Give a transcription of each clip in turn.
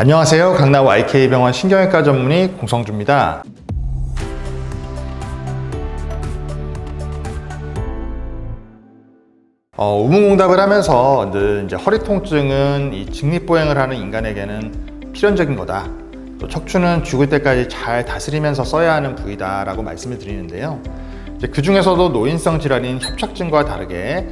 안녕하세요. 강남 YK병원 신경외과 전문의 공성주입니다. 우문공답을 하면서 늘 이제 허리 통증은 이 직립보행을 하는 인간에게는 필연적인 거다. 또 척추는 죽을 때까지 잘 다스리면서 써야 하는 부위다라고 말씀을 드리는데요. 그 중에서도 노인성 질환인 협착증과 다르게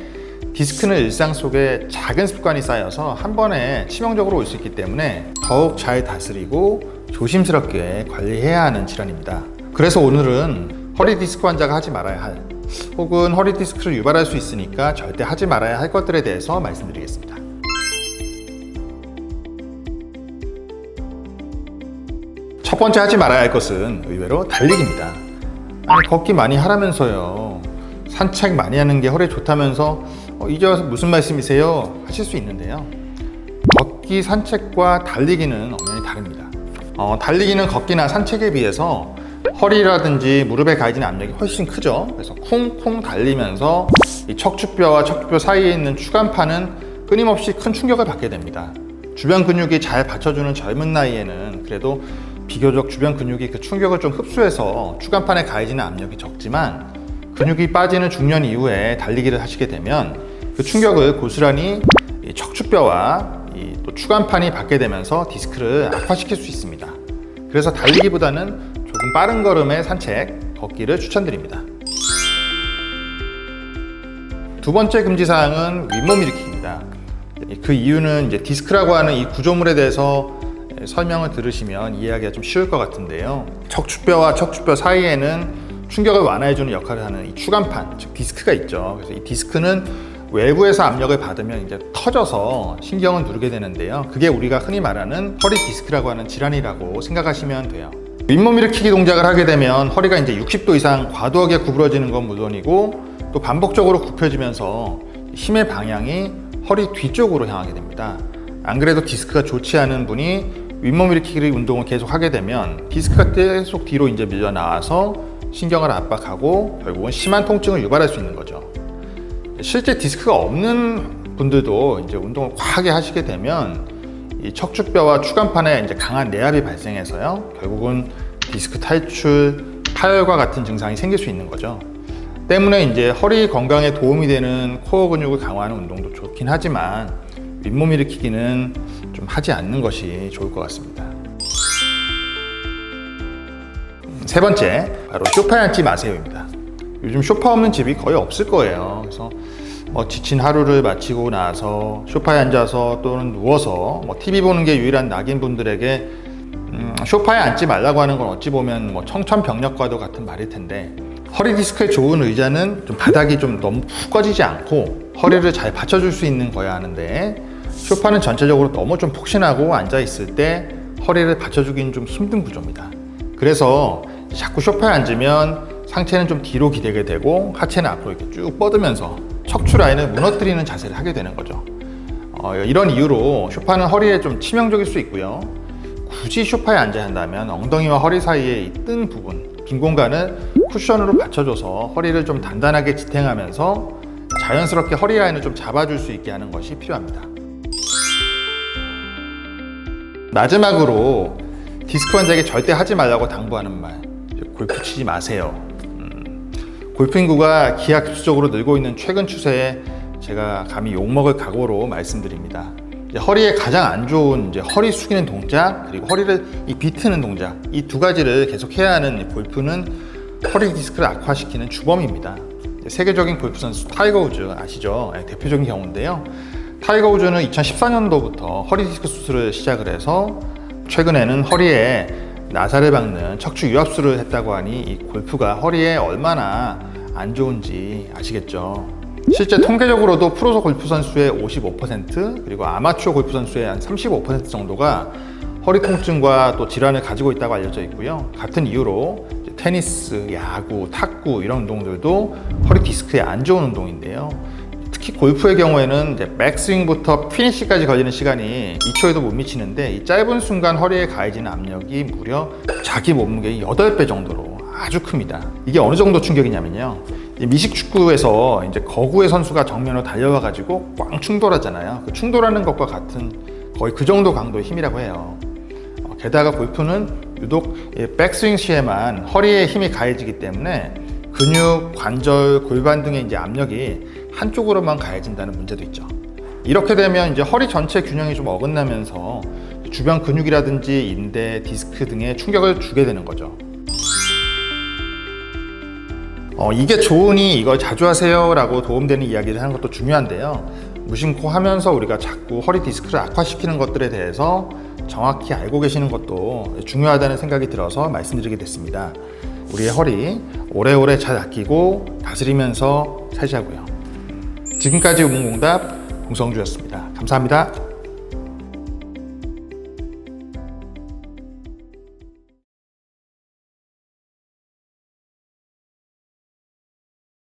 디스크는 일상 속에 작은 습관이 쌓여서 한 번에 치명적으로 올 수 있기 때문에 더욱 잘 다스리고 조심스럽게 관리해야 하는 질환입니다. 그래서 오늘은 허리 디스크 환자가 하지 말아야 할 혹은 허리 디스크를 유발할 수 있으니까 절대 하지 말아야 할 것들에 대해서 말씀드리겠습니다. 첫 번째 하지 말아야 할 것은 의외로 달리기입니다. 걷기 많이 하라면서요. 산책 많이 하는 게 허리에 좋다면서 이제 와서 무슨 말씀이세요? 하실 수 있는데요. 걷기, 산책과 달리기는 엄연히 다릅니다. 달리기는 걷기나 산책에 비해서 허리라든지 무릎에 가해지는 압력이 훨씬 크죠. 그래서 쿵쿵 달리면서 이 척추뼈와 척추뼈 사이에 있는 추간판은 끊임없이 큰 충격을 받게 됩니다. 주변 근육이 잘 받쳐주는 젊은 나이에는 그래도 비교적 주변 근육이 그 충격을 좀 흡수해서 추간판에 가해지는 압력이 적지만 근육이 빠지는 중년 이후에 달리기를 하시게 되면 그 충격을 고스란히 척추뼈와 또 추간판이 받게 되면서 디스크를 악화시킬 수 있습니다. 그래서 달리기보다는 조금 빠른 걸음의 산책, 걷기를 추천드립니다. 두 번째 금지사항은 윗몸 일으키기입니다. 그 이유는 이제 디스크라고 하는 이 구조물에 대해서 설명을 들으시면 이해하기가 좀 쉬울 것 같은데요. 척추뼈와 척추뼈 사이에는 충격을 완화해주는 역할을 하는 이 추간판, 즉 디스크가 있죠. 그래서 이 디스크는 외부에서 압력을 받으면 이제 터져서 신경을 누르게 되는데요. 그게 우리가 흔히 말하는 허리 디스크라고 하는 질환이라고 생각하시면 돼요. 윗몸 일으키기 동작을 하게 되면 허리가 이제 60도 이상 과도하게 구부러지는 건 물론이고 또 반복적으로 굽혀지면서 힘의 방향이 허리 뒤쪽으로 향하게 됩니다. 안 그래도 디스크가 좋지 않은 분이 윗몸 일으키기 운동을 계속 하게 되면 디스크가 계속 뒤로 이제 밀려 나와서 신경을 압박하고 결국은 심한 통증을 유발할 수 있는 거죠. 실제 디스크가 없는 분들도 이제 운동을 과하게 하시게 되면 이 척추뼈와 추간판에 이제 강한 내압이 발생해서요. 결국은 디스크 탈출, 파열과 같은 증상이 생길 수 있는 거죠. 때문에 이제 허리 건강에 도움이 되는 코어 근육을 강화하는 운동도 좋긴 하지만 윗몸 일으키기는 좀 하지 않는 것이 좋을 것 같습니다. 세 번째, 바로 소파에 앉지 마세요입니다. 요즘 소파 없는 집이 거의 없을 거예요. 그래서 지친 하루를 마치고 나서 소파에 앉아서 또는 누워서 TV 보는 게 유일한 낙인 분들에게 소파에 앉지 말라고 하는 건 어찌 보면 청천벽력과도 같은 말일 텐데 허리 디스크에 좋은 의자는 좀 바닥이 좀 너무 푹 꺼지지 않고 허리를 잘 받쳐줄 수 있는 거야 하는데 소파는 전체적으로 너무 좀 폭신하고 앉아있을 때 허리를 받쳐주기는 좀 힘든 구조입니다. 그래서 자꾸 소파에 앉으면 상체는 좀 뒤로 기대게 되고 하체는 앞으로 이렇게 쭉 뻗으면서 척추 라인을 무너뜨리는 자세를 하게 되는 거죠. 이런 이유로 소파는 허리에 좀 치명적일 수 있고요. 굳이 소파에 앉아야 한다면 엉덩이와 허리 사이에 이 뜬 부분, 빈 공간을 쿠션으로 받쳐줘서 허리를 좀 단단하게 지탱하면서 자연스럽게 허리 라인을 좀 잡아줄 수 있게 하는 것이 필요합니다. 마지막으로 디스크 환자에게 절대 하지 말라고 당부하는 말, 골프 치지 마세요. 골프 인구가 기하급수적으로 늘고 있는 최근 추세에 제가 감히 욕먹을 각오로 말씀드립니다. 허리에 가장 안 좋은 허리 숙이는 동작 그리고 허리를 비트는 동작, 이 두 가지를 계속 해야 하는 골프는 허리 디스크를 악화시키는 주범입니다. 세계적인 골프 선수 타이거 우즈 아시죠? 대표적인 경우인데요. 타이거 우즈는 2014년도부터 허리 디스크 수술을 시작을 해서 최근에는 허리에 나사를 박는 척추 유압수를 했다고 하니 이 골프가 허리에 얼마나 안 좋은지 아시겠죠? 실제 통계적으로도 프로 골프 선수의 55% 그리고 아마추어 골프 선수의 한 35% 정도가 허리 통증과 또 질환을 가지고 있다고 알려져 있고요. 같은 이유로 테니스, 야구, 탁구 이런 운동들도 허리 디스크에 안 좋은 운동인데요. 특히 골프의 경우에는 백스윙부터 피니시까지 걸리는 시간이 2초에도 못 미치는데 이 짧은 순간 허리에 가해지는 압력이 무려 자기 몸무게의 8배 정도로 아주 큽니다. 이게 어느 정도 충격이냐면요. 미식축구에서 이제 거구의 선수가 정면으로 달려와 가지고 꽝 충돌하잖아요. 그 충돌하는 것과 같은 거의 그 정도 강도의 힘이라고 해요. 게다가 골프는 유독 백스윙 시에만 허리에 힘이 가해지기 때문에 근육, 관절, 골반 등의 이제 압력이 한쪽으로만 가해진다는 문제도 있죠. 이렇게 되면 이제 허리 전체 균형이 좀 어긋나면서 주변 근육이라든지 인대, 디스크 등에 충격을 주게 되는 거죠. 이게 좋으니 이걸 자주 하세요 라고 도움되는 이야기를 하는 것도 중요한데요. 무심코 하면서 우리가 자꾸 허리 디스크를 악화시키는 것들에 대해서 정확히 알고 계시는 것도 중요하다는 생각이 들어서 말씀드리게 됐습니다. 우리의 허리 오래오래 잘 아끼고 다스리면서 살자고요. 지금까지 우문공답 공성주였습니다. 감사합니다.